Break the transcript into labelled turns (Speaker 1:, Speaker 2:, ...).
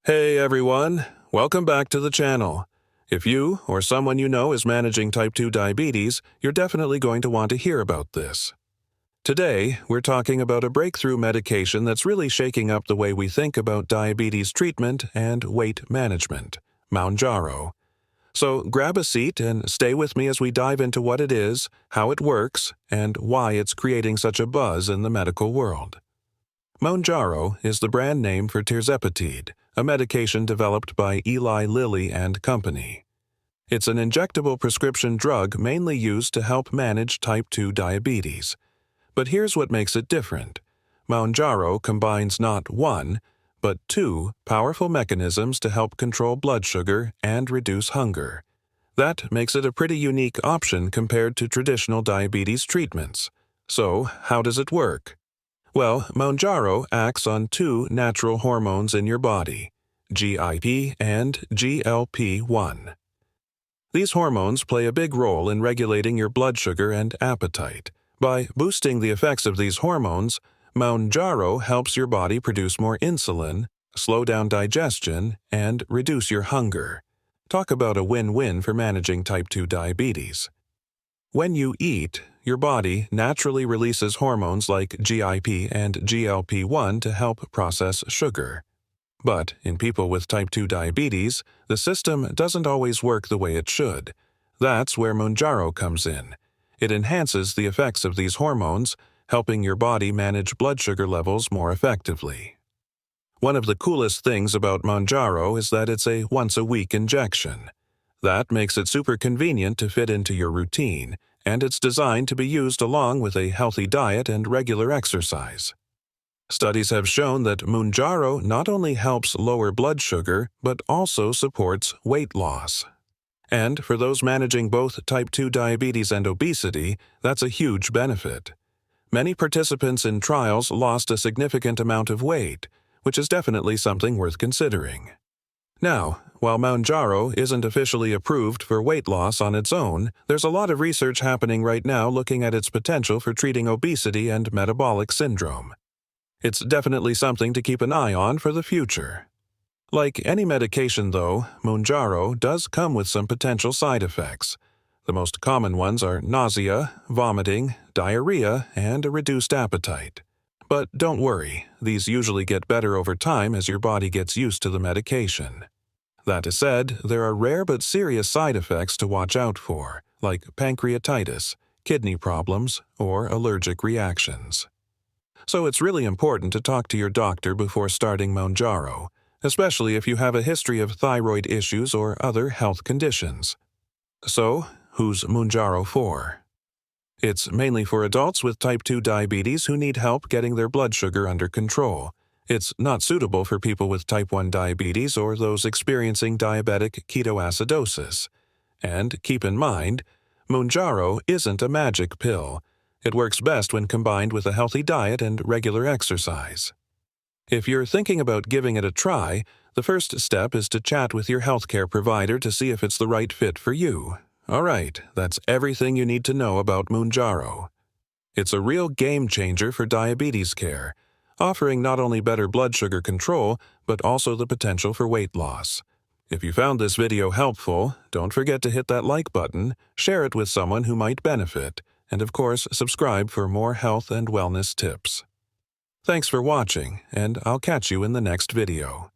Speaker 1: Hey everyone, welcome back to the channel. If you or someone you know is managing type 2 diabetes, you're definitely going to want to hear about this. Today, we're talking about a breakthrough medication that's really shaking up the way we think about diabetes treatment and weight management, Mounjaro. So grab a seat and stay with me as we dive into what it is, how it works, and why it's creating such a buzz in the medical world. Mounjaro is the brand name for Tirzepatide, a medication developed by Eli Lilly and Company. It's an injectable prescription drug mainly used to help manage type 2 diabetes. But here's what makes it different. Mounjaro combines not one, but two powerful mechanisms to help control blood sugar and reduce hunger. That makes it a pretty unique option compared to traditional diabetes treatments. So, how does it work? Well, Mounjaro acts on two natural hormones in your body, GIP and GLP-1. These hormones play a big role in regulating your blood sugar and appetite. By boosting the effects of these hormones, Mounjaro helps your body produce more insulin, slow down digestion, and reduce your hunger. Talk about a win-win for managing type 2 diabetes. When you eat, your body naturally releases hormones like GIP and GLP-1 to help process sugar. But in people with type 2 diabetes, the system doesn't always work the way it should. That's where Mounjaro comes in. It enhances the effects of these hormones, helping your body manage blood sugar levels more effectively. One of the coolest things about Mounjaro is that it's a once-a-week injection. That makes it super convenient to fit into your routine, and it's designed to be used along with a healthy diet and regular exercise. Studies have shown that Mounjaro not only helps lower blood sugar, but also supports weight loss. And for those managing both type 2 diabetes and obesity, that's a huge benefit. Many participants in trials lost a significant amount of weight, which is definitely something worth considering. Now, while Mounjaro isn't officially approved for weight loss on its own, there's a lot of research happening right now looking at its potential for treating obesity and metabolic syndrome. It's definitely something to keep an eye on for the future. Like any medication, though, Mounjaro does come with some potential side effects. The most common ones are nausea, vomiting, diarrhea, and a reduced appetite. But don't worry, these usually get better over time as your body gets used to the medication. That is said, there are rare but serious side effects to watch out for, like pancreatitis, kidney problems, or allergic reactions. So it's really important to talk to your doctor before starting Mounjaro, especially if you have a history of thyroid issues or other health conditions. So, who's Mounjaro for? It's mainly for adults with type 2 diabetes who need help getting their blood sugar under control. It's not suitable for people with type 1 diabetes or those experiencing diabetic ketoacidosis. And keep in mind, Mounjaro isn't a magic pill. It works best when combined with a healthy diet and regular exercise. If you're thinking about giving it a try, the first step is to chat with your healthcare provider to see if it's the right fit for you. Alright, that's everything you need to know about Mounjaro. It's a real game changer for diabetes care, offering not only better blood sugar control, but also the potential for weight loss. If you found this video helpful, don't forget to hit that like button, share it with someone who might benefit, and of course, subscribe for more health and wellness tips. Thanks for watching, and I'll catch you in the next video.